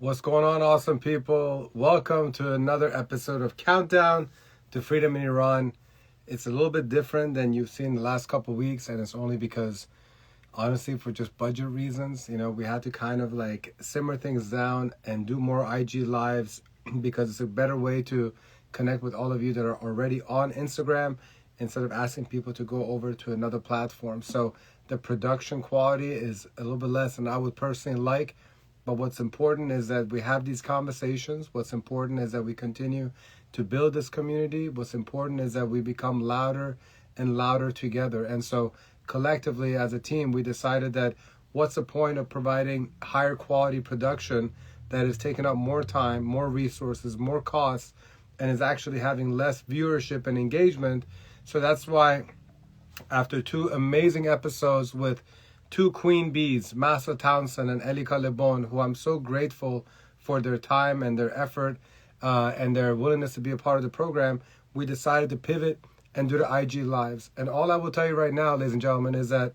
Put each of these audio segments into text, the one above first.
What's going on, awesome people? Welcome to another episode of Countdown to Freedom in Iran. It's a little bit different than you've seen the last couple of weeks, and it's only because, honestly, for just budget reasons, we had to kind of like simmer things down and do more IG lives because it's a better way to connect with all of you that are already on Instagram instead of asking people to go over to another platform. So the production quality is a little bit less than I would personally like. But what's important is that we have these conversations. What's important is that we continue to build this community. What's important is that we become louder and louder together. And so collectively as a team, we decided that what's the point of providing higher quality production that is taking up more time, more resources, more costs, and is actually having less viewership and engagement. So that's why after two amazing episodes with two queen bees, Massa Townsend and Elika Lebon, who I'm so grateful for their time and their effort and their willingness to be a part of the program, we decided to pivot and do the IG lives. And all I will tell you right now, ladies and gentlemen, is that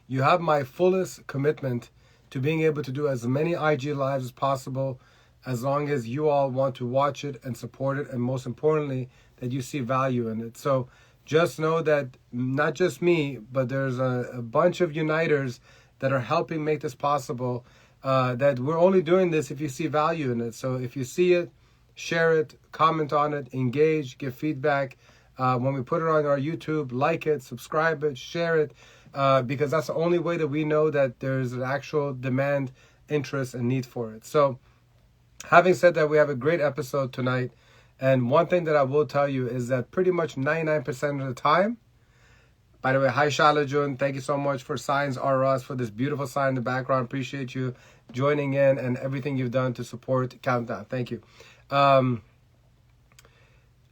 you have my fullest commitment to being able to do as many IG lives as possible, as long as you all want to watch it and support it, and most importantly, that you see value in it. So just know that not just me, but there's a bunch of uniters that are helping make this possible, that we're only doing this if you see value in it. So if you see it, share it, comment on it, engage, give feedback. When we put it on our YouTube, like it, subscribe it, share it, because that's the only way that we know that there's an actual demand, interest, and need for it. So having said that, we have a great episode tonight. And one thing that I will tell you is that pretty much 99% of the time, by the way, hi Shalajun, thank you so much for Signs R Us, for this beautiful sign in the background. Appreciate you joining in and everything you've done to support Countdown. Thank you. I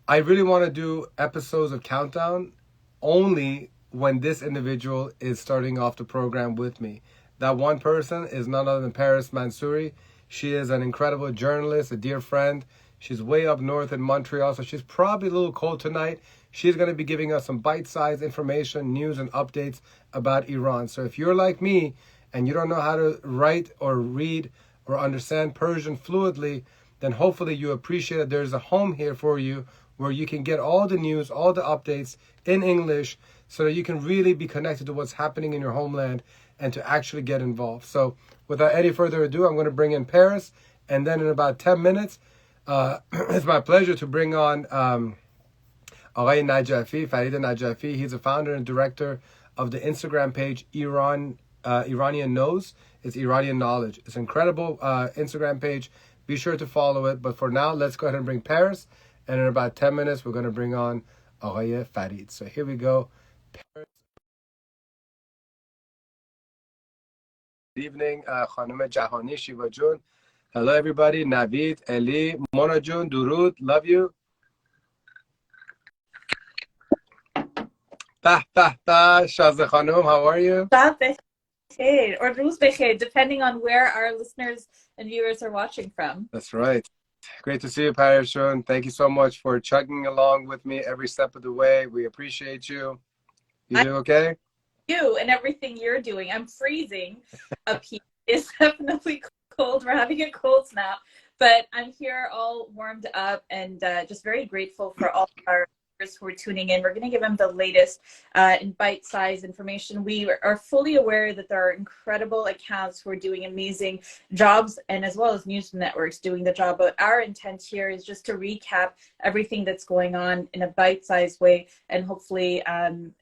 really want to do episodes of Countdown only when this individual is starting off the program with me. That one person is none other than Farid Mansouri. She is an incredible journalist, a dear friend. She's way up north in Montreal, so she's probably a little cold tonight. She's going to be giving us some bite-sized information, news, and updates about Iran. So if you're like me and you don't know how to write or read or understand Persian fluidly, then hopefully you appreciate that there's a home here for you where you can get all the news, all the updates in English so that you can really be connected to what's happening in your homeland and to actually get involved. So without any further ado, I'm going to bring in Paris, and then in about 10 minutes, it's my pleasure to bring on Farid Najafi. He's the founder and director of the Instagram page Iranian Knows. It's Iranian Knowledge. It's an incredible Instagram page. Be sure to follow it. But for now, let's go ahead and bring Paris. And in about 10 minutes, we're going to bring on Farid. So here we go. Paris. Good evening, Khanum Jahani Shiva Jun. Hello, everybody. Navid, Eli, Mona Jun, Durud, love you. Shazza Khanum, how are you? Or Ruz Bekhair, depending on where our listeners and viewers are watching from. That's right. Great to see you, Parashun. Thank you so much for chugging along with me every step of the way. We appreciate you. You doing okay? You and everything you're doing. I'm freezing up here. It's definitely cold. We're having a cold snap, but I'm here all warmed up and just very grateful for all of our viewers who are tuning in. We're going to give them the latest and bite-sized information. We are fully aware that there are incredible accounts who are doing amazing jobs, and as well as news networks doing the job. But our intent here is just to recap everything that's going on in a bite-sized way, and hopefully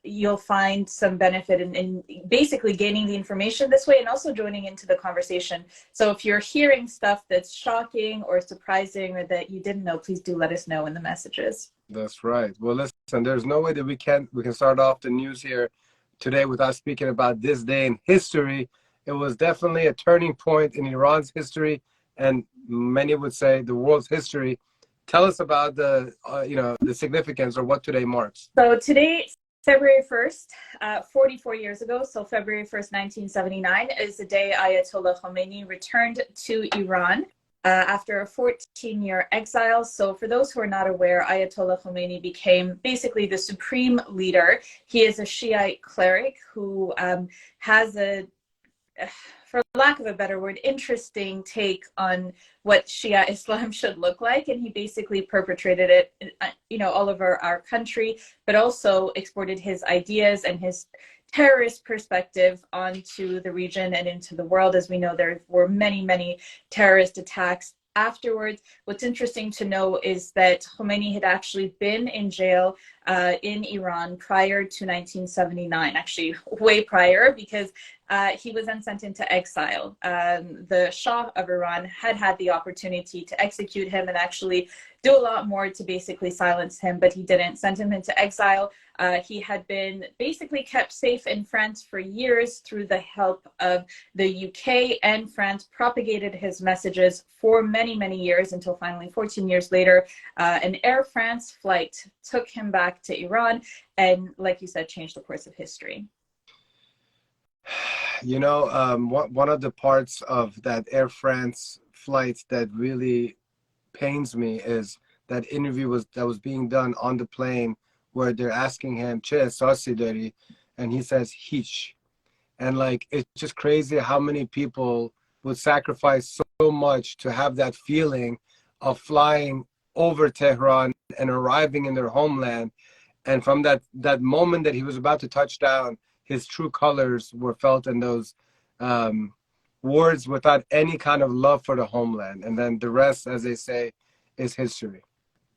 you'll find some benefit in basically gaining the information this way and also joining into the conversation. So if you're hearing stuff that's shocking or surprising or that you didn't know, please do let us know in the messages. That's right. Well, listen, there's no way that we can start off the news here today without speaking about this day in history. It was definitely a turning point in Iran's history, and many would say the world's history. Tell us about the significance or what today marks. So today, February 1st, 44 years ago, so February 1st, 1979, is the day Ayatollah Khomeini returned to Iran after a 14-year exile. So for those who are not aware, Ayatollah Khomeini became basically the supreme leader. He is a Shiite cleric who has a for lack of a better word, interesting take on what Shia Islam should look like. And he basically perpetrated it, all over our country, but also exported his ideas and his terrorist perspective onto the region and into the world. As we know, there were many, many terrorist attacks afterwards. What's interesting to know is that Khomeini had actually been in jail in Iran prior to 1979, actually way prior, because he was then sent into exile. The Shah of Iran had the opportunity to execute him and actually do a lot more to basically silence him, but he didn't. Send him into exile. He had been basically kept safe in France for years through the help of the UK, and France propagated his messages for many, many years until finally 14 years later, an Air France flight took him back to Iran and, like you said, changed the course of history. One of the parts of that Air France flight that really pains me is that interview that was being done on the plane where they're asking him, "Che esasi dari?" and he says, "Hich." And like, it's just crazy how many people would sacrifice so much to have that feeling of flying over Tehran and arriving in their homeland. And from that moment that he was about to touch down, his true colors were felt in those words without any kind of love for the homeland. And then the rest, as they say, is history.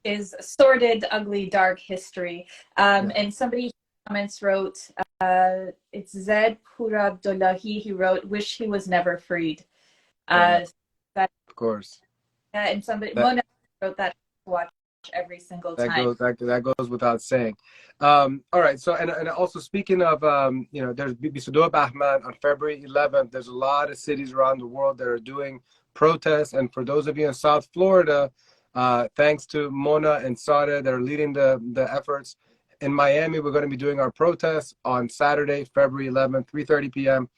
Is sordid, ugly, dark history. And somebody in the comments wrote, it's Zed Pura Abdullahi, he wrote, "Wish he was never freed." Of course. And Mona wrote that, watch every single time. That goes without saying. All right. So, and also speaking of, there's Bisudub Ahmad on February 11th. There's a lot of cities around the world that are doing protests. And for those of you in South Florida, thanks to Mona and Sada that are leading the efforts. In Miami, we're going to be doing our protests on Saturday, February 11th, 3:30 p.m.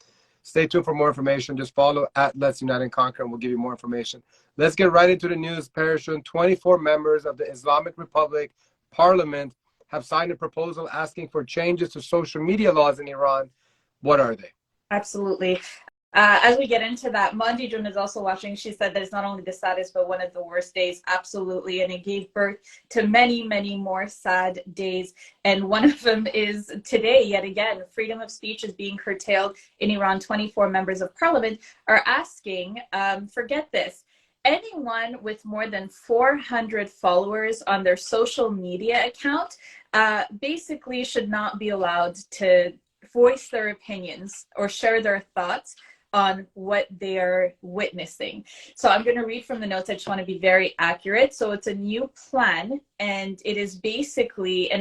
Stay tuned for more information. Just follow at Let's Unite and Conquer, and we'll give you more information. Let's get right into the news. Parachute. 24 members of the Islamic Republic Parliament have signed a proposal asking for changes to social media laws in Iran. What are they? Absolutely. As we get into that, Mandi Jun is also watching. She said that it's not only the saddest, but one of the worst days. Absolutely. And it gave birth to many, many more sad days. And one of them is today, yet again, freedom of speech is being curtailed in Iran. 24 members of parliament are asking, forget this, anyone with more than 400 followers on their social media account basically should not be allowed to voice their opinions or share their thoughts on what they're witnessing. So I'm going to read from the notes. I just want to be very accurate. So it's a new plan, and it is basically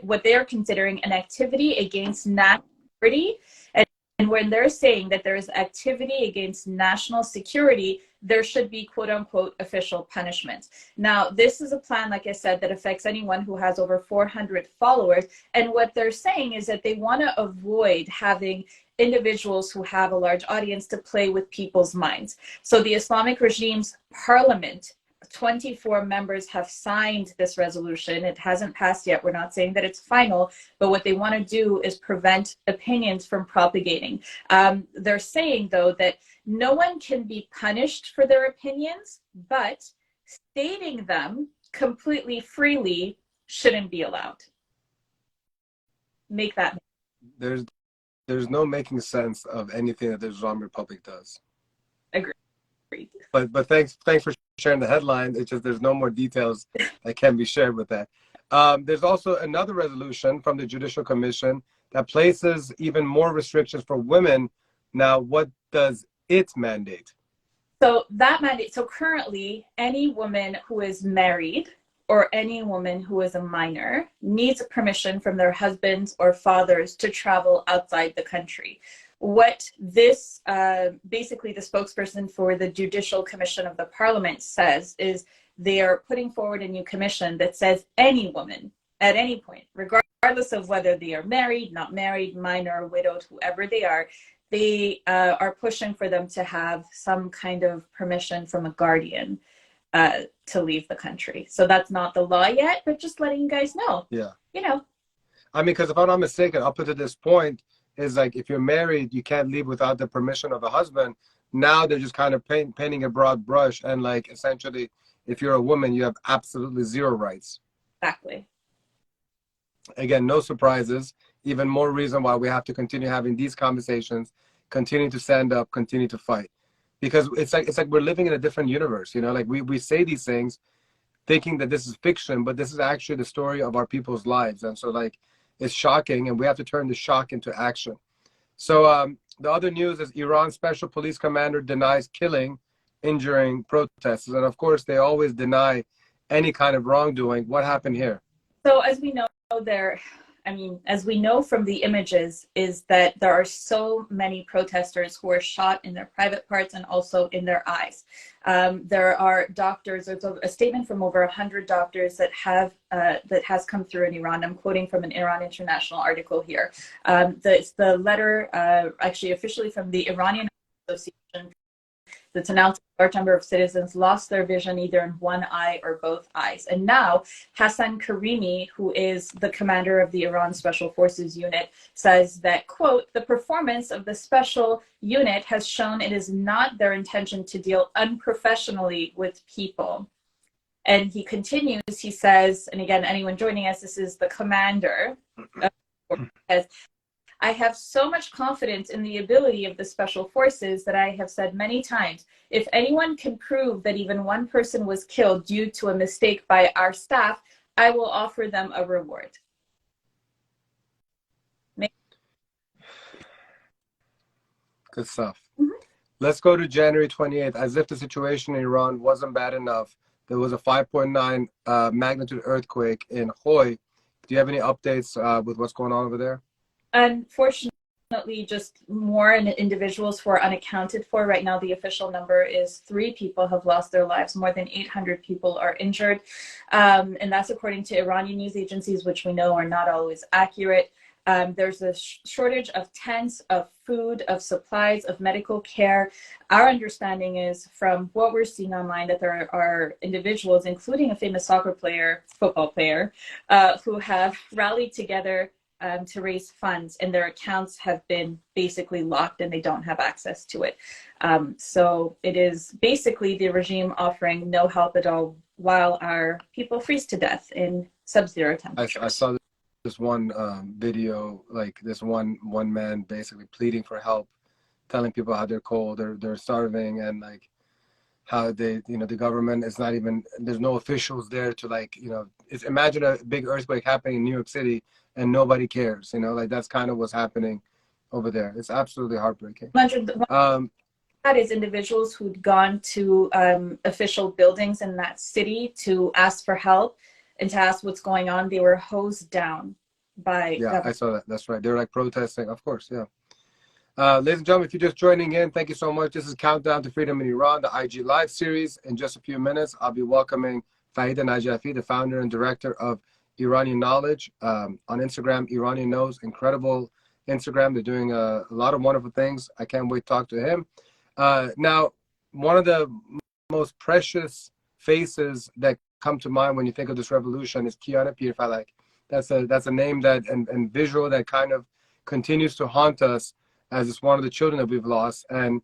what they're considering an activity against national security. And when they're saying that there is activity against national security, there should be quote unquote official punishment. Now, this is a plan, like I said, that affects anyone who has over 400 followers. And what they're saying is that they want to avoid having individuals who have a large audience to play with people's minds. So the Islamic regime's parliament, 24 members have signed this resolution. It hasn't passed yet. We're not saying that it's final, but what they want to do is prevent opinions from propagating. They're saying, though, that no one can be punished for their opinions, but stating them completely freely shouldn't be allowed. Make that. There's no making sense of anything that the Islamic Republic does. Agreed. But thanks for sharing the headline. It's just there's no more details that can be shared with that. There's also another resolution from the Judicial Commission that places even more restrictions for women. Now, what does it mandate? So currently, any woman who is married or any woman who is a minor needs permission from their husbands or fathers to travel outside the country. What this, basically the spokesperson for the Judicial Commission of the Parliament says is they are putting forward a new commission that says any woman at any point, regardless of whether they are married, not married, minor, widowed, whoever they are pushing for them to have some kind of permission from a guardian to leave the country. So that's not the law yet, but just letting you guys know. Yeah. You know. I mean, because if I'm not mistaken, up to this point, is like if you're married, you can't leave without the permission of the husband. Now they're just kind of painting a broad brush, and like essentially, if you're a woman, you have absolutely zero rights. Exactly. Again, no surprises. Even more reason why we have to continue having these conversations, continue to stand up, continue to fight, because it's like we're living in a different universe. You know, like we say these things, thinking that this is fiction, but this is actually the story of our people's lives, and so like it's shocking, and we have to turn the shock into action. So the other news is Iran special police commander denies killing, injuring protesters, and of course they always deny any kind of wrongdoing. What happened here? So as we know as we know from the images, is that there are so many protesters who are shot in their private parts and also in their eyes. There are doctors, there's a statement from over 100 doctors that has come through in Iran. I'm quoting from an Iran International article here. The letter, actually officially from the Iranian Association, that's announced a large number of citizens lost their vision either in one eye or both eyes. And now Hassan Karimi, who is the commander of the Iran Special Forces Unit, says that, quote, the performance of the special unit has shown it is not their intention to deal unprofessionally with people. And he continues, he says, and again, anyone joining us, this is the commander, says, I have so much confidence in the ability of the special forces that I have said many times, if anyone can prove that even one person was killed due to a mistake by our staff, I will offer them a reward. Good stuff. Let's go to January 28th. As if the situation in Iran wasn't bad enough, there was a 5.9 magnitude earthquake in Hoi. Do you have any updates with what's going on over there? Unfortunately, just more individuals who are unaccounted for. Right now, the official number is 3 people have lost their lives. More than 800 people are injured. And that's according to Iranian news agencies, which we know are not always accurate. There's a shortage of tents, of food, of supplies, of medical care. Our understanding is from what we're seeing online that there are individuals, including a famous football player, who have rallied together to raise funds, and their accounts have been basically locked and they don't have access to it. So it is basically the regime offering no help at all while our people freeze to death in sub-zero temperatures. I saw this one video, like this one man basically pleading for help, telling people how they're cold, they're starving, and like how they, you know, the government is not even, there's no officials there to like, you know, imagine a big earthquake happening in New York City and nobody cares, you know, like that's kind of what's happening over there. It's absolutely heartbreaking. That is individuals who'd gone to official buildings in that city to ask for help and to ask what's going on. They were hosed down by government. I saw that. That's right. They were like protesting, of course. Ladies and gentlemen, if you're just joining in, thank you so much. This is Countdown to Freedom in Iran, the IG Live series. In just a few minutes, I'll be welcoming Farid Najafi, the founder and director of Iranian Knowledge on Instagram. Iranian Knows, incredible Instagram. They're doing a lot of wonderful things. I can't wait to talk to him. Now, one of the most precious faces that come to mind when you think of this revolution is Kiana Pirfalak. That's a name that and visual that kind of continues to haunt us as it's one of the children that we've lost. And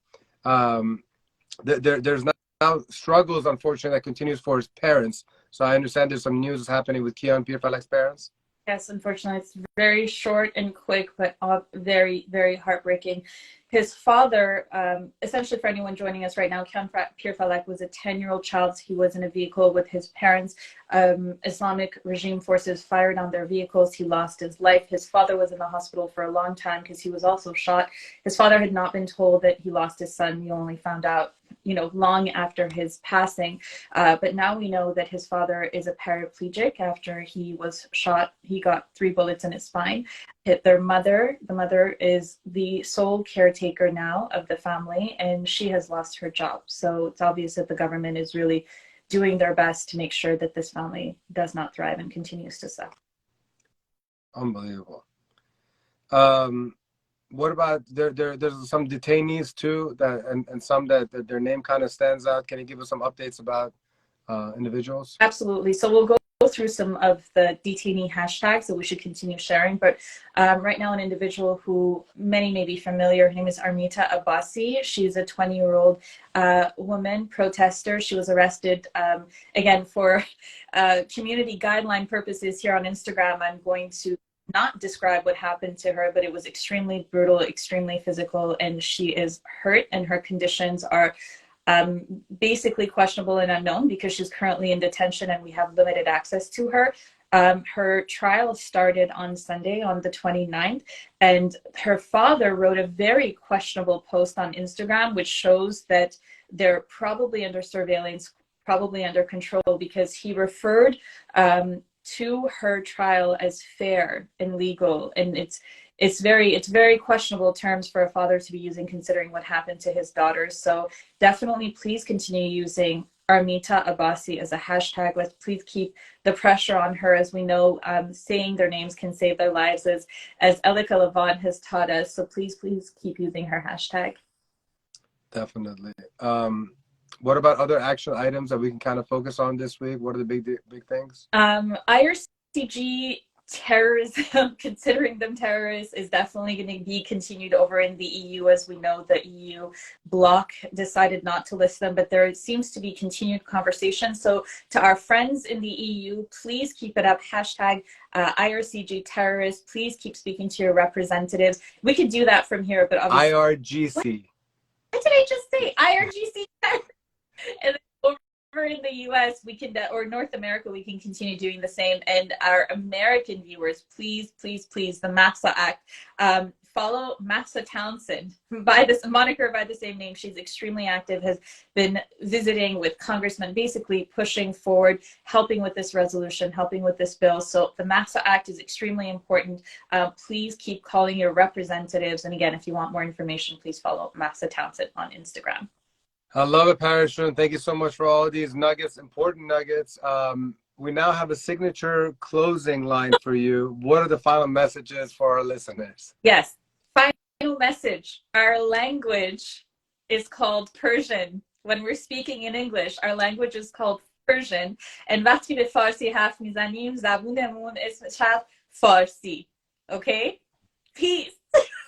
there's now struggles, unfortunately, that continues for his parents. So I understand there's some news happening with Kiana Pirfalak's parents. Yes, unfortunately, it's very short and quick, but very, very heartbreaking. His father, essentially for anyone joining us right now, Kian Pirfalak was a 10-year-old child. He was in a vehicle with his parents. Islamic regime forces fired on their vehicles. He lost his life. His father was in the hospital for a long time because he was also shot. His father had not been told that he lost his son. He only found out, you know, long after his passing. But now we know that his father is a paraplegic. After he was shot, he got 3 bullets in his spine. The mother is the sole caretaker now of the family, and she has lost her job. So it's obvious that the government is really doing their best to make sure that this family does not thrive and continues to suffer. Unbelievable. What about there's some detainees too, that and some that their name kind of stands out. Can you give us some updates about individuals? Absolutely. So we'll go through some of the detainee hashtags that we should continue sharing. But right now, an individual who many may be familiar, her name is Armita Abbasi. She's a 20-year-old woman protester. She was arrested, again, for community guideline purposes here on Instagram. I'm going to not describe what happened to her, but it was extremely brutal, extremely physical, and she is hurt, and her conditions are basically questionable and unknown because she's currently in detention and we have limited access to her. Her trial started on Sunday, on the 29th, and her father wrote a very questionable post on Instagram, which shows that they're probably under surveillance, probably under control, because he referred to her trial as fair and legal, and it's very questionable terms for a father to be using, considering what happened to his daughters. So definitely please continue using Armita Abbasi as a hashtag. Let's please keep the pressure on her. As we know, saying their names can save their lives, as Elika Lavon has taught us. So please keep using her hashtag. Definitely. What about other action items that we can kind of focus on this week? What are the big things? IRCG terrorism, considering them terrorists, is definitely going to be continued over in the EU. As we know, the EU bloc decided not to list them, but there seems to be continued conversation. So to our friends in the EU, please keep it up. Hashtag IRCG terrorists. Please keep speaking to your representatives. We could do that from here, but obviously IRGC. What did I just say? IRGC terrorists. And over in the US, we can, or North America, we can continue doing the same. And our American viewers, please, the MAPSA Act, follow MAPSA Townsend by this moniker, by the same name. She's extremely active, has been visiting with congressmen, basically pushing forward, helping with this resolution, helping with this bill. So the MAPSA Act is extremely important. Please keep calling your representatives. And again, if you want more information, please follow MAPSA Townsend on Instagram. I love it, Parashun. Thank you so much for all of these nuggets, important nuggets. We now have a signature closing line for you. What are the final messages for our listeners? Yes, final message. Our language is called Persian. When we're speaking in English, our language is called Persian. And وقتی به فارسی حرف میزنیم زبونمون اسمش فارسی. Okay? Peace.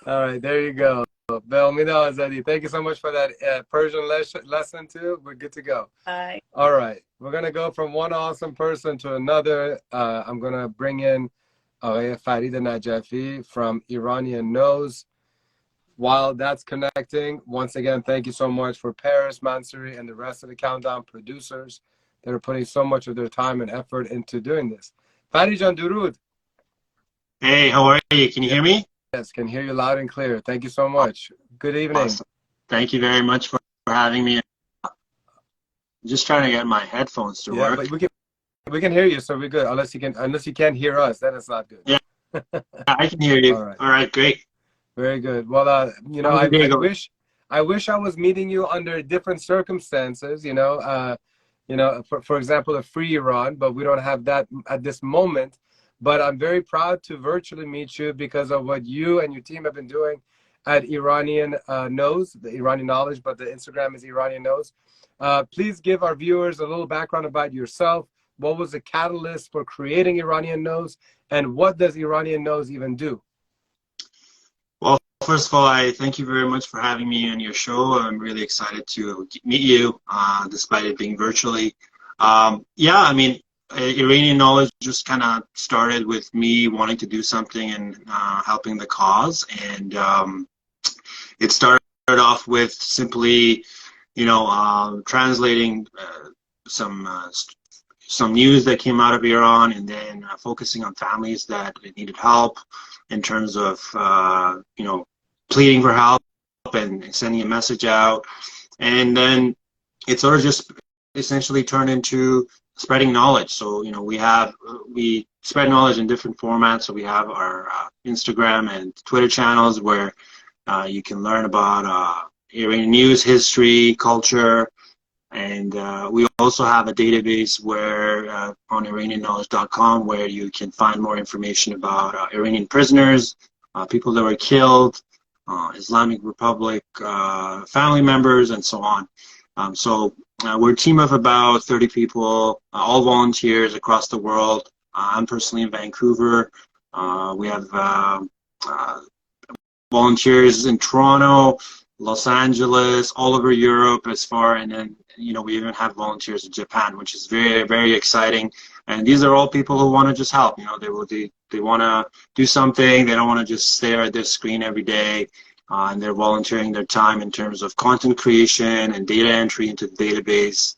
All right, there you go. Belmida Azadi, thank you so much for that Persian lesson too. We're good to go. Bye. All right, we're gonna go from one awesome person to another. I'm gonna bring in Farid Najafi from Iranian Knows. While that's connecting, once again, thank you so much for Paris, Mansouri, and the rest of the Countdown producers that are putting so much of their time and effort into doing this. Farid Jan Durud. Hey, how are you? Can you hear me? Yes, can hear you loud and clear. Thank you so much. Good evening. Awesome. Thank you very much for having me. I'm just trying to get my headphones to work. But we can hear you, so we're good. Unless you can't hear us, then it's not good. Yeah, I can hear you. All right, great. Very good. Well, I wish I was meeting you under different circumstances. For example, a free Iran, but we don't have that at this moment. But I'm very proud to virtually meet you because of what you and your team have been doing at Iranian Knows, the Iranian Knowledge, but the Instagram is Iranian Knows. Please give our viewers a little background about yourself. What was the catalyst for creating Iranian Knows, and what does Iranian Knows even do? Well, first of all, I thank you very much for having me on your show. I'm really excited to meet you, despite it being virtually. Iranian Knowledge just kind of started with me wanting to do something and helping the cause. And it started off with simply, translating some news that came out of Iran, and then focusing on families that needed help in terms of, pleading for help and sending a message out. And then it sort of just essentially turned into spreading knowledge. So, we spread knowledge in different formats. So we have our Instagram and Twitter channels where you can learn about Iranian news, history, culture. And we also have a database where on IranianKnowledge.com where you can find more information about Iranian prisoners, people that were killed, Islamic Republic family members, and so on. So we're a team of about 30 people, all volunteers across the world. I'm personally in Vancouver. We have volunteers in Toronto, Los Angeles, all over Europe as far, and then we even have volunteers in Japan, which is very, very exciting. And these are all people who want to just help. They want to do something. They don't want to just stare at their screen every day. And they're volunteering their time in terms of content creation and data entry into the database.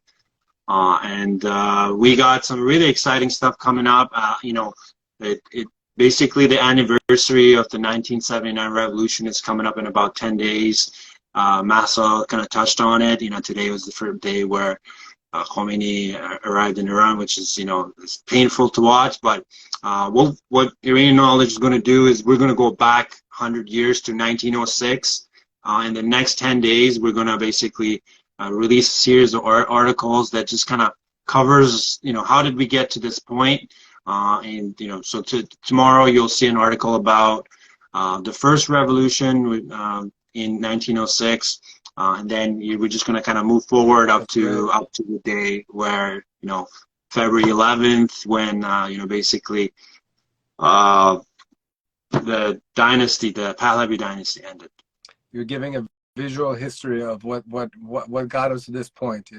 And we got some really exciting stuff coming up. Basically, the anniversary of the 1979 revolution is coming up in about 10 days. Massa kind of touched on it. Today was the first day where Khomeini arrived in Iran, which is, it's painful to watch. But what Iranian Knowledge is going to do is we're going to go back 100 years to 1906. In the next 10 days, we're going to basically release a series of articles that just kind of covers, how did we get to this point? So tomorrow you'll see an article about the first revolution in 1906, and then we're just going to kind of move forward up to the day where February 11th, when basically the dynasty, the Pahlavi dynasty, ended. You're giving a visual history of what got us to this point.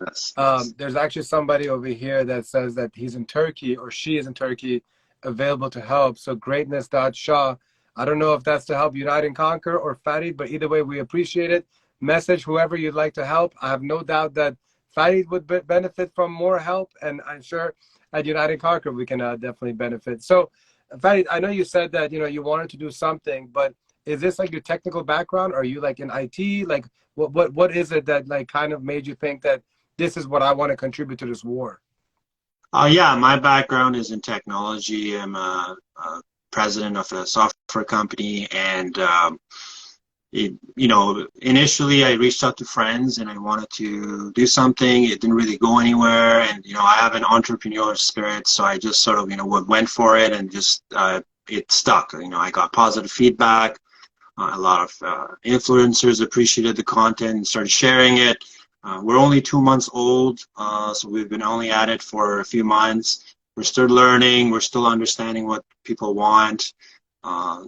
Yes. There's actually somebody over here that says that he's in Turkey or she is in Turkey, available to help. So greatness.shah. I don't know if that's to help Unite and Conquer or Farid, but either way, we appreciate it. Message whoever you'd like to help. I have no doubt that Farid would benefit from more help, and I'm sure at Unite and Conquer we can definitely benefit. So, Farid, I know you said that you wanted to do something, but is this like your technical background? Are you like in IT? Like what is it that like kind of made you think that this is what I want to contribute to this war? Yeah, my background is in technology. I'm a president of a software company, and initially I reached out to friends and I wanted to do something. It didn't really go anywhere, and I have an entrepreneurial spirit, so I just sort of went for it, and just it stuck. I got positive feedback. A lot of influencers appreciated the content and started sharing it. We're only 2 months old, so we've been only at it for a few months. We're still learning. We're still understanding what people want.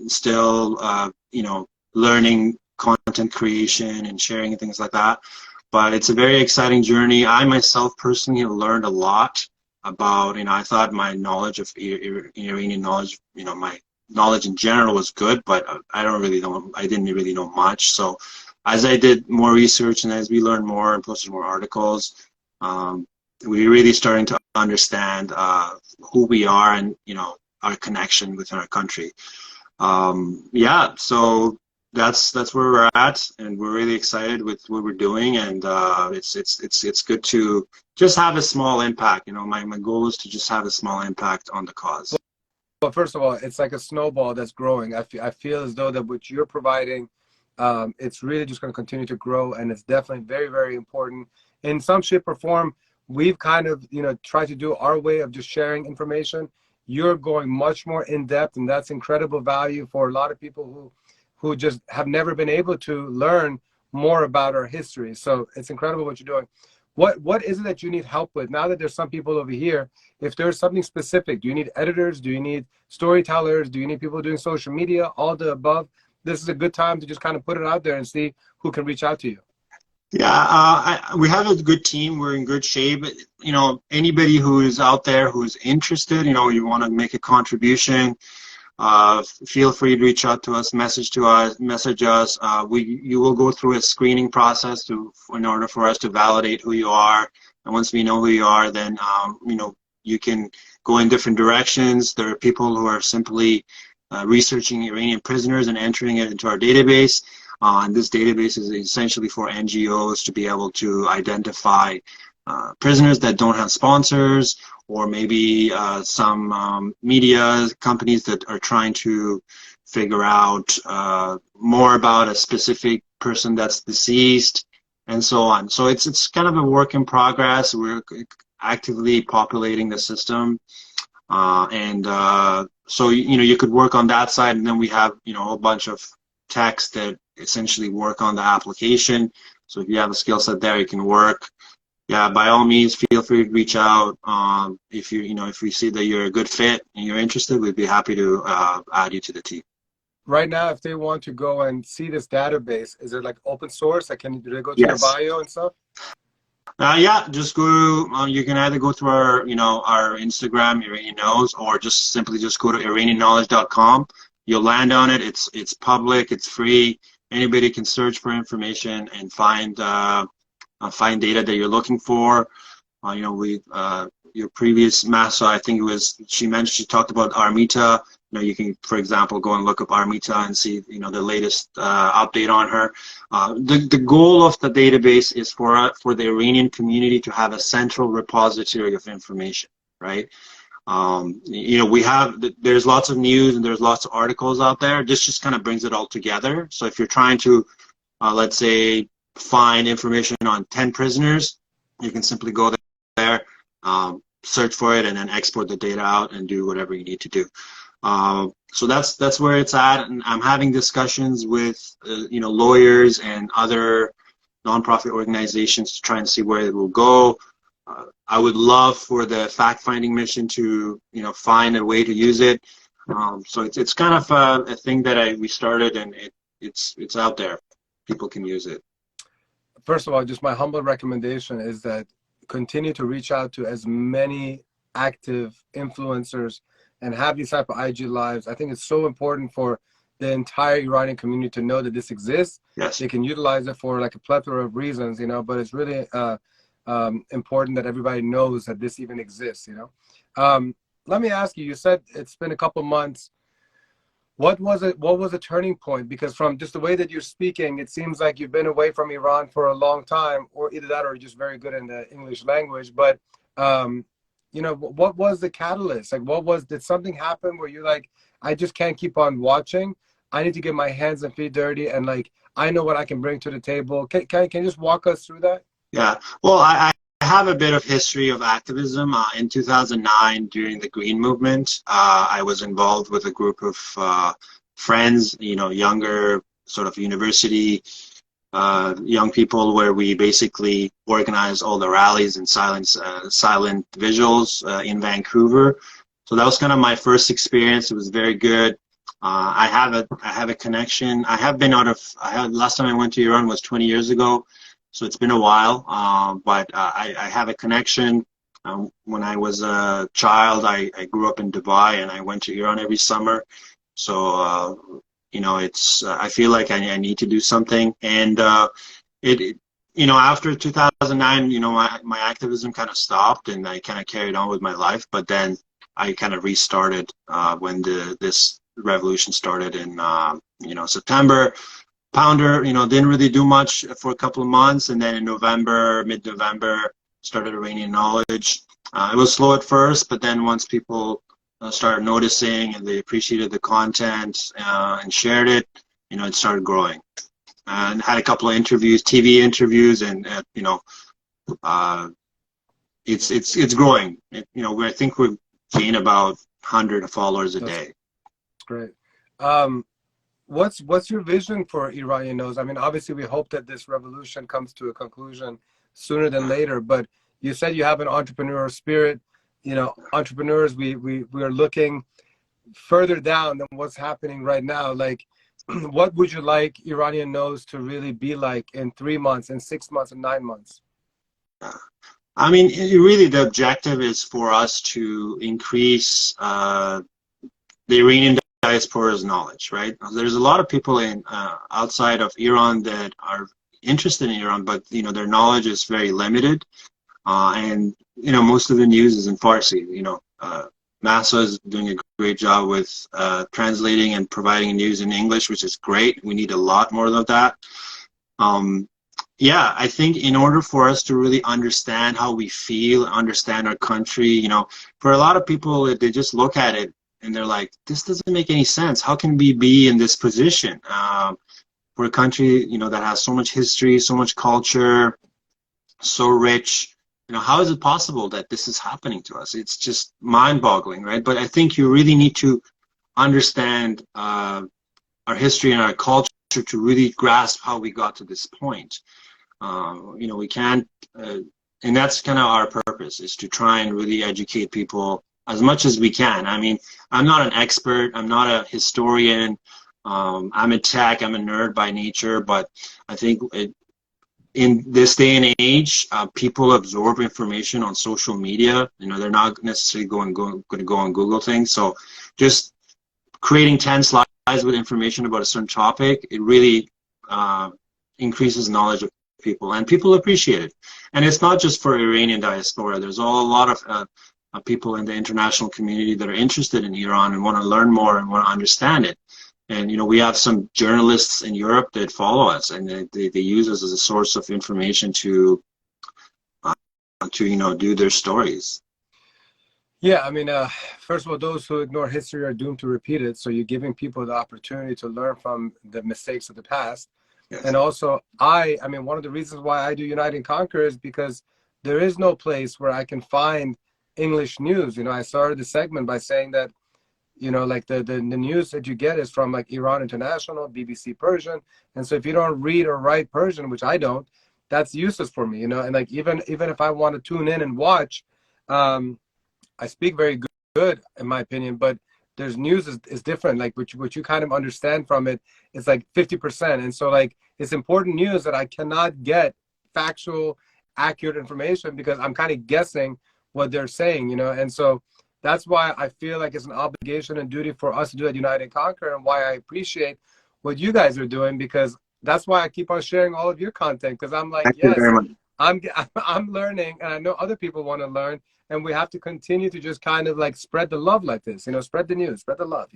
Still, learning content creation and sharing and things like that. But it's a very exciting journey. I myself personally have learned a lot about, I thought my knowledge of Iranian knowledge, my knowledge in general was good, but I didn't really know much. So as I did more research and as we learned more and posted more articles, we're really starting to understand who we are and our connection with our country. So that's where we're at, and we're really excited with what we're doing, and it's good to just have a small impact. My goal is to just have a small impact on the cause. Well, first of all, it's like a snowball that's growing. I feel as though that what you're providing, it's really just going to continue to grow, and it's definitely very, very important. In some shape or form, we've kind of, tried to do our way of just sharing information. You're going much more in depth, and that's incredible value for a lot of people who just have never been able to learn more about our history. So it's incredible what you're doing. What is it that you need help with? Now that there's some people over here, if there's something specific, do you need editors? Do you need storytellers? Do you need people doing social media? All the above. This is a good time to just kind of put it out there and see who can reach out to you. Yeah, we have a good team. We're in good shape. Anybody who is out there who's interested, you want to make a contribution, feel free to reach out to us, message us. You will go through a screening process in order for us to validate who you are. And once we know who you are, then you can go in different directions. There are people who are simply researching Iranian prisoners and entering it into our database. And this database is essentially for NGOs to be able to identify prisoners that don't have sponsors, or maybe some media companies that are trying to figure out more about a specific person that's deceased, and so on. So it's kind of a work in progress. We're actively populating the system, so you could work on that side, and then we have a bunch of techs that essentially work on the application. So if you have a skill set there, you can work. Yeah, by all means, feel free to reach out. If if we see that you're a good fit and you're interested, we'd be happy to add you to the team. Right now, if they want to go and see this database, is it like open source? Like, do they go to your Yes. bio and stuff? Yeah, just go. You can either go through our Instagram, Iranian Knows, or just simply just go to iranianknowledge.com. You'll land on it. It's public. It's free. Anybody can search for information and find data that you're looking for. Your previous master, I think it was, she talked about Armita. You can, for example, go and look up Armita and see, the latest update on her. The goal of the database is for the Iranian community to have a central repository of information, right? There's lots of news and there's lots of articles out there. This just kind of brings it all together. So if you're trying to, let's say, find information on 10 prisoners, you can simply go there, search for it, and then export the data out and do whatever you need to do. So that's where it's at, and I'm having discussions with lawyers and other nonprofit organizations to try and see where it will go. I would love for the fact-finding mission to find a way to use it. So it's kind of a thing that we started, and it's out there. People can use it. First of all, just my humble recommendation is that continue to reach out to as many active influencers and have these type of IG lives. I think it's so important for the entire Iranian community to know that this exists. Yes. They can utilize it for like a plethora of reasons, but it's really important that everybody knows that this even exists, Let me ask you, you said it's been a couple months. What was a turning point? Because from just the way that you're speaking, it seems like you've been away from Iran for a long time, or either that or you're just very good in the English language. But, what was the catalyst? Like, did something happen where you're like, I just can't keep on watching. I need to get my hands and feet dirty, and like, I know what I can bring to the table. Can you just walk us through that? Yeah. Well, I have a bit of history of activism. In 2009, during the Green Movement, I was involved with a group of friends, younger sort of university young people, where we basically organized all the rallies and silent visuals in Vancouver. So that was kind of my first experience. It was very good. I have a connection. Last time I went to Iran was 20 years ago. So it's been a while, but I have a connection. When I was a child, I grew up in Dubai, and I went to Iran every summer. So, I feel like I need to do something. And, after 2009, my activism kind of stopped, and I kind of carried on with my life. But then I kind of restarted when this revolution started in, September. Pounder, didn't really do much for a couple of months, and then in mid-November, started Iranian Knowledge. It was slow at first, but then once people started noticing and they appreciated the content and shared it, it started growing. And had a couple of interviews, TV interviews, and it's growing. I think we've gained about 100 followers a day. That's great. What's your vision for Iranian Knows? I mean, obviously, we hope that this revolution comes to a conclusion sooner than later. But you said you have an entrepreneurial spirit. Entrepreneurs, we are looking further down than what's happening right now. Like, what would you like Iranian Knows to really be like in 3 months, in 6 months, and 9 months? I mean, really, the objective is for us to increase the Iranian diaspora's knowledge, right? There's a lot of people outside of Iran that are interested in Iran, but their knowledge is very limited, and most of the news is in Farsi. NASA is doing a great job with translating and providing news in English, which is great. We need a lot more of that. I think in order for us to really understand how we feel, understand our country, for a lot of people, they just look at it and they're like, this doesn't make any sense. How can we be in this position? For a country, that has so much history, so much culture, so rich, how is it possible that this is happening to us? It's just mind-boggling, right? But I think you really need to understand our history and our culture to really grasp how we got to this point. We can't, and that's kind of our purpose, is to try and really educate people as much as we can. I mean, I'm not an expert, I'm not a historian, I'm a tech, I'm a nerd by nature, but I think in this day and age, people absorb information on social media. They're not necessarily going to go on Google things. So just creating 10 slides with information about a certain topic, it really increases knowledge of people, and people appreciate it. And it's not just for Iranian diaspora. There's a lot of people in the international community that are interested in Iran and want to learn more and want to understand it. And we have some journalists in Europe that follow us, and they use us as a source of information to do their stories. Yeah, I mean, first of all, those who ignore history are doomed to repeat it. So you're giving people the opportunity to learn from the mistakes of the past. Yes. And also, I mean, one of the reasons why I do Unite and Conquer is because there is no place where I can find English news. I started the segment by saying that, like the news that you get is from like Iran International, BBC Persian. And so if you don't read or write Persian, which I don't, that's useless for me, and like even if I want to tune in and watch, I speak very good in my opinion, but there's news is different, like what you kind of understand from it, it's like 50%. And so like it's important news that I cannot get factual, accurate information because I'm kind of guessing what they're saying, and so that's why I feel like it's an obligation and duty for us to do at Unite and Conquer, and why I appreciate what you guys are doing, because that's why I keep on sharing all of your content, because I'm like, Thank yes, you very much. I'm learning, and I know other people want to learn, and we have to continue to just kind of like spread the love like this, spread the news, spread the love,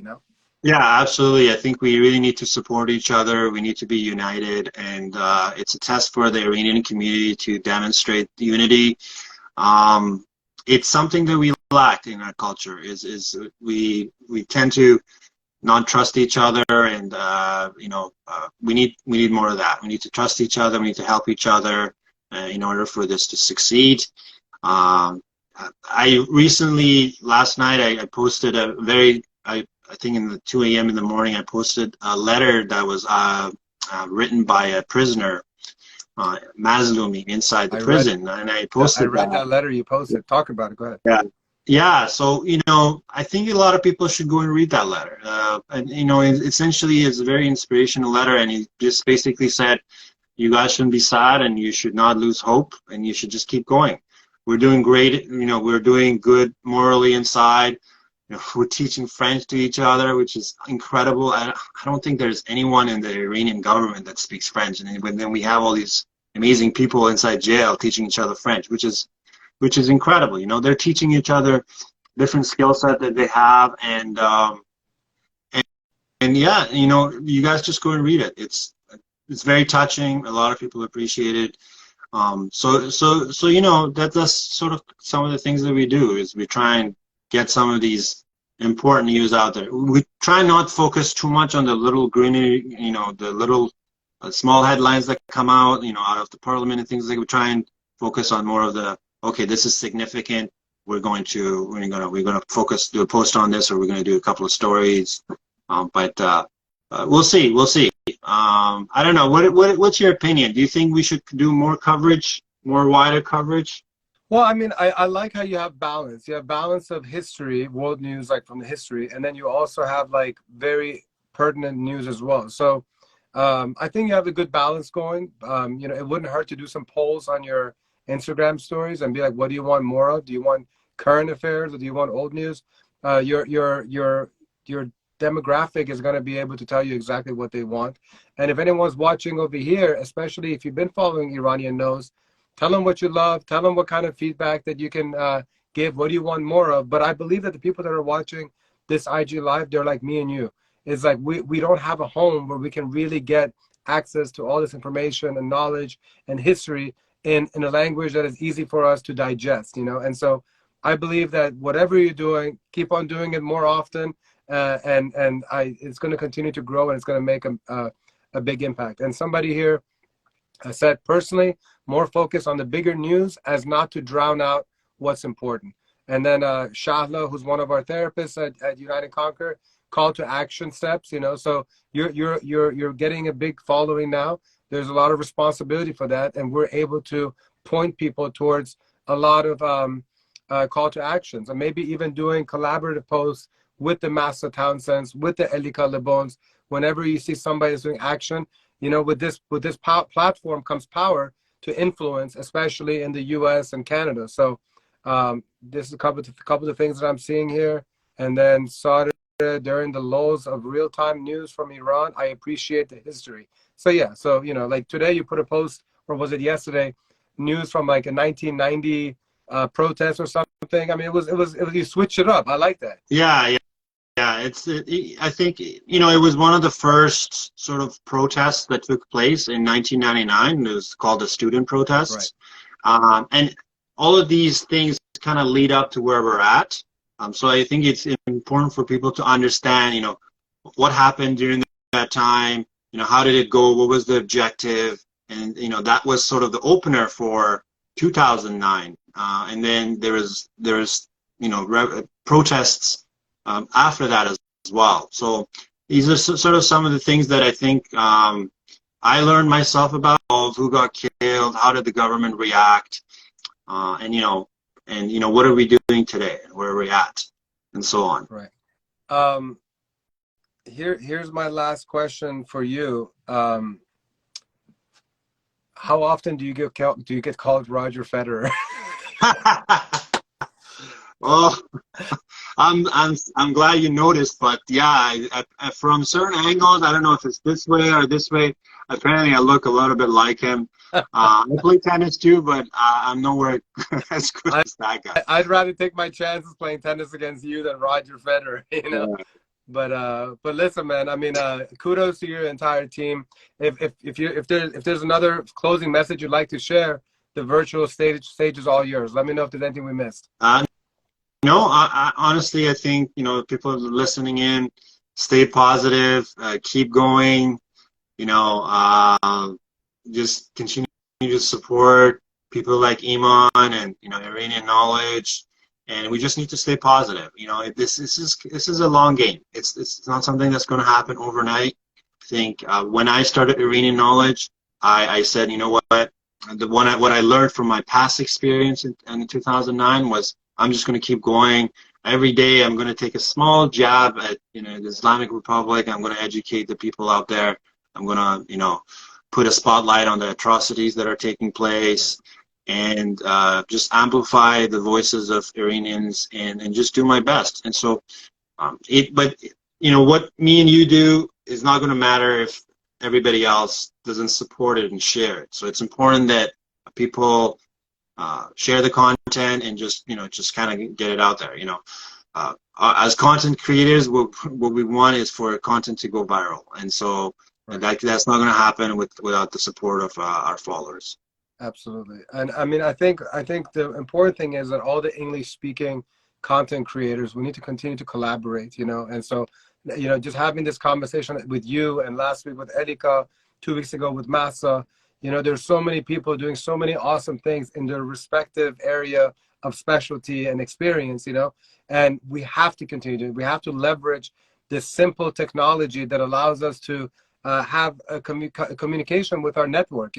Yeah, absolutely. I think we really need to support each other. We need to be united, and it's a test for the Iranian community to demonstrate unity. It's something that we lack in our culture. Is we tend to not trust each other, and we need more of that. We need to trust each other. We need to help each other in order for this to succeed. I recently, last night, I posted I think in the 2 a.m. in the morning, I posted a letter that was written by a prisoner, Mazlumi, inside the prison. And I posted I read that letter you posted. Talk about it. Go ahead. Yeah. Yeah. So, I think a lot of people should go and read that letter. And, essentially it's a very inspirational letter. And he just basically said, you guys shouldn't be sad, and you should not lose hope, and you should just keep going. We're doing great. We're doing good morally inside. We're teaching French to each other, which is incredible. I don't think there's anyone in the Iranian government that speaks French. And then we have all these amazing people inside jail teaching each other French, which is incredible. They're teaching each other different skill set that they have. And yeah, you guys just go and read it. It's very touching. A lot of people appreciate it. So that's sort of some of the things that we do, is we try and get some of these important news out there. We try not to focus too much on the little greenery, the little small headlines that come out, out of the parliament and things like that. We try and focus on more of the, okay, this is significant. We're going to focus, do a post on this, or we're going to do a couple of stories. But we'll see. I don't know. What's your opinion? Do you think we should do more coverage, more wider coverage? Well, I mean, I like how you have balance. You have balance of history, world news, like from the history, and then you also have like very pertinent news as well. So I think you have a good balance going. It wouldn't hurt to do some polls on your Instagram stories and be like, what do you want more of? Do you want current affairs, or do you want old news? Your demographic is going to be able to tell you exactly what they want. And if anyone's watching over here, especially if you've been following Iranian Knows, tell them what you love. Tell them what kind of feedback that you can give. What do you want more of? But I believe that the people that are watching this IG Live, they're like me and you. It's like we don't have a home where we can really get access to all this information and knowledge and history in a language that is easy for us to digest, And so I believe that whatever you're doing, keep on doing it more often. It's going to continue to grow, and it's going to make a big impact. And somebody here said, personally, more focus on the bigger news as not to drown out what's important. And then Shahla, who's one of our therapists at Unite and Conquer, call to action steps. So you're getting a big following now. there's a lot of responsibility for that, and we're able to point people towards a lot of call to actions, and maybe even doing collaborative posts with the Massa Townsends, with the Elika Lebons. Whenever you see somebody that's doing action, with this platform comes power to influence, especially in the U.S. and Canada. So this is a couple of things that I'm seeing here. And then Saudi during the lows of real-time news from Iran, I appreciate the history. So yeah, so like today you put a post, or was it yesterday, news from like a 1990 protest or something. I mean, it was you switch it up. I like that. Yeah. I think it was one of the first sort of protests that took place in 1999. It was called the student protests, right. And all of these things kind of lead up to where we're at. So I think it's important for people to understand, what happened during that time. How did it go? What was the objective? And that was sort of the opener for 2009. And then there was protests after that as well. So these are sort of some of the things that I think I learned myself about who got killed, how did the government react, and what are we doing today, where are we at, and so on. Right. Here's my last question for you. How often do you get called Roger Federer? Well, I'm glad you noticed, but yeah, from certain angles, I don't know if it's this way or this way. Apparently, I look a little bit like him. I play tennis too, but I'm nowhere as good as that guy. I'd rather take my chances playing tennis against you than Roger Federer. Yeah. But listen, man. I mean, kudos to your entire team. If there's another closing message you'd like to share, the virtual stage is all yours. Let me know if there's anything we missed. No, I honestly, I think, people listening in, stay positive, keep going, just continue to support people like Iman and, Iranian Knowledge. And we just need to stay positive. This is a long game. It's not something that's going to happen overnight. I think when I started Iranian Knowledge, I said, what I learned from my past experience in 2009 was, I'm just going to keep going. Every day I'm going to take a small jab at the Islamic Republic. I'm going to educate the people out there. I'm going to put a spotlight on the atrocities that are taking place, and just amplify the voices of Iranians and just do my best. And so what me and you do is not going to matter if everybody else doesn't support it and share it. So it's important that people share the content and just kind of get it out there. As content creators, what we want is for content to go viral, and so that's not going to happen without the support of our followers. Absolutely. And I mean, I think the important thing is that all the English speaking content creators, we need to continue to collaborate, and so just having this conversation with you, and last week with Elika, 2 weeks ago with Massa. There's so many people doing so many awesome things in their respective area of specialty and experience, and we have to continue. We have to leverage this simple technology that allows us to have a communication with our network,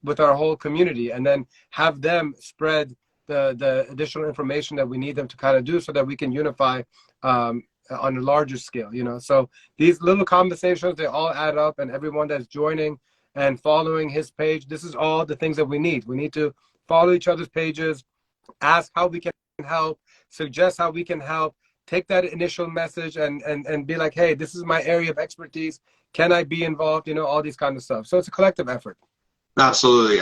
with our whole community, and then have them spread the additional information that we need them to kind of do, so that we can unify on a larger scale. So these little conversations, they all add up, and everyone that's joining and following his page, this is all the things that we need. We need to follow each other's pages, ask how we can help, suggest how we can help, take that initial message and be like, hey, this is my area of expertise. Can I be involved? All these kind of stuff. So it's a collective effort. Absolutely.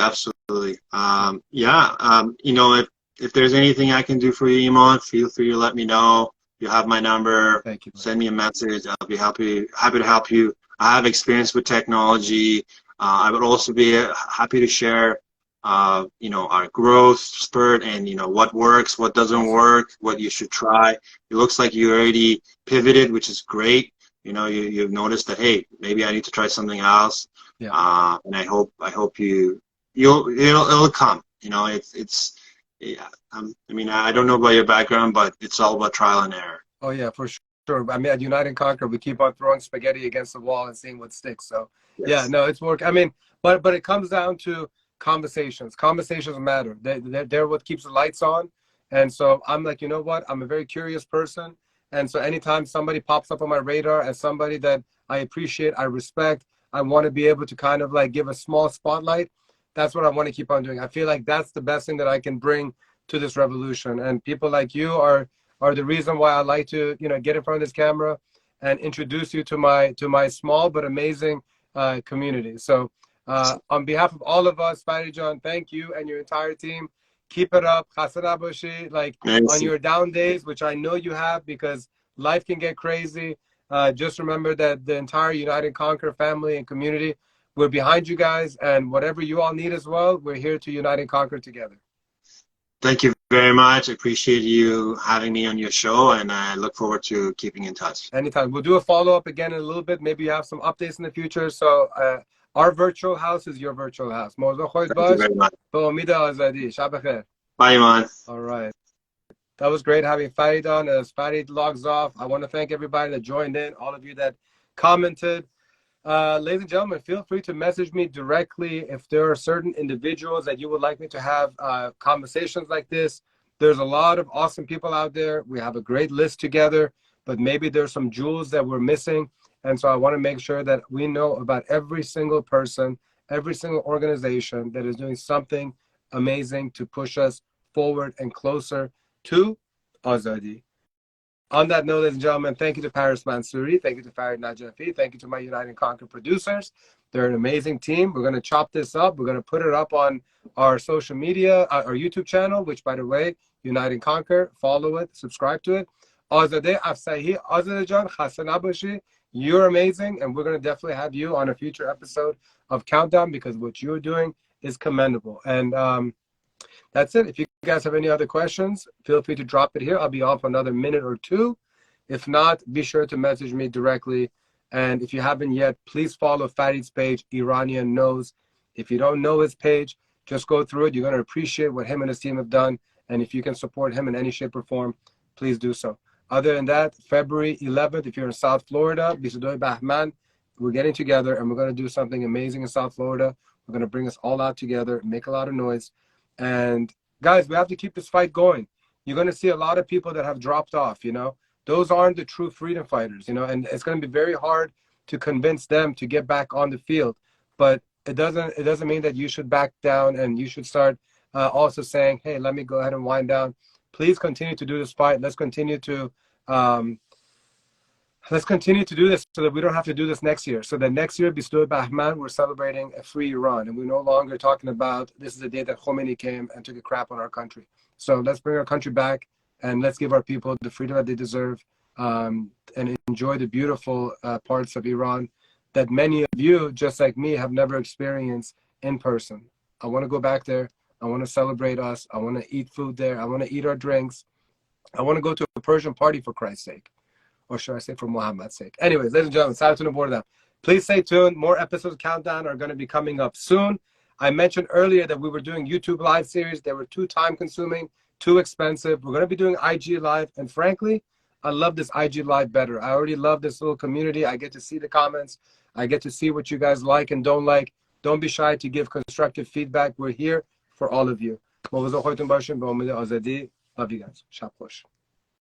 If there's anything I can do for you, Iman, feel free to let me know. You have my number. Thank you. Send me a message. I'll be happy to help you. I have experience with technology. I would also be happy to share, our growth spurt and, what works, what doesn't work, what you should try. It looks like you already pivoted, which is great. You've noticed that, hey, maybe I need to try something else. Yeah. And I hope it'll come. I don't know about your background, but it's all about trial and error. Oh yeah, for sure. I mean, at Unite and Conquer, we keep on throwing spaghetti against the wall and seeing what sticks. So, Yes. yeah, no, it's work. I mean, but it comes down to conversations. Conversations matter. They're what keeps the lights on. And so I'm like, you know what? I'm a very curious person. And so anytime somebody pops up on my radar as somebody that I appreciate, I respect, I want to be able to kind of like give a small spotlight. That's what I want to keep on doing. I feel like that's the best thing that I can bring to this revolution. And people like you are the reason why I like to, get in front of this camera and introduce you to my small but amazing community. So on behalf of all of us, Farid John, thank you and your entire team. Keep it up. Hasana Boshi, like on your down days, which I know you have because life can get crazy. Just remember that the entire Unite and Conquer family and community, we're behind you guys, and whatever you all need as well, we're here to unite and conquer together. Thank you very much. I appreciate you having me on your show, and I look forward to keeping in touch. Anytime. We'll do a follow-up again in a little bit. Maybe you have some updates in the future. So our virtual house is your virtual house. Thank you very much. Azadi. Bye, Iman. All right. That was great having Farid on. As Farid logs off, I want to thank everybody that joined in, all of you that commented. Ladies and gentlemen, feel free to message me directly if there are certain individuals that you would like me to have conversations like this. There's a lot of awesome people out there. We have a great list together, but maybe there's some jewels that we're missing. And so I want to make sure that we know about every single person, every single organization that is doing something amazing to push us forward and closer to Azadi. On that note, ladies and gentlemen, thank you to Paris Mansouri. Thank you to Farid Najafi. Thank you to my Unite and Conquer producers. They're an amazing team. We're going to chop this up. We're going to put it up on our social media, our YouTube channel, which, by the way, Unite and Conquer. Follow it. Subscribe to it. Azadeh Afsahi, Azadejan, Hasana Boshi. You're amazing, and we're going to definitely have you on a future episode of Countdown because what you're doing is commendable. And that's it. If you guys have any other questions, feel free to drop it here. I'll be on for another minute or two. If not, be sure to message me directly. And if you haven't yet, please follow Farid's page, Iranian Knows. If you don't know his page, just go through it. You're going to appreciate what him and his team have done. And if you can support him in any shape or form, please do so. Other than that, February 11th, if you're in South Florida, Bisadoy Bahman, we're getting together and we're going to do something amazing in South Florida. We're going to bring us all out together, make a lot of noise. And guys, we have to keep this fight going. You're going to see a lot of people that have dropped off, Those aren't the true freedom fighters, and it's going to be very hard to convince them to get back on the field. But it doesn't mean that you should back down and you should start also saying, hey, let me go ahead and wind down. Please continue to do this fight. Let's continue to do this so that we don't have to do this next year. So that next year, Bisdoy Bahman, we're celebrating a free Iran. And we're no longer talking about this is the day that Khomeini came and took a crap on our country. So let's bring our country back and let's give our people the freedom that they deserve and enjoy the beautiful parts of Iran that many of you, just like me, have never experienced in person. I want to go back there. I want to celebrate us. I want to eat food there. I want to eat our drinks. I want to go to a Persian party for Christ's sake. Or should I say for Muhammad's sake? Anyways, ladies and gentlemen, salute to the board down. Please stay tuned. More episodes of Countdown are going to be coming up soon. I mentioned earlier that we were doing YouTube live series. They were too time consuming, too expensive. We're going to be doing IG live. And frankly, I love this IG live better. I already love this little community. I get to see the comments. I get to see what you guys like and don't like. Don't be shy to give constructive feedback. We're here for all of you. Love you guys. Shab khosh.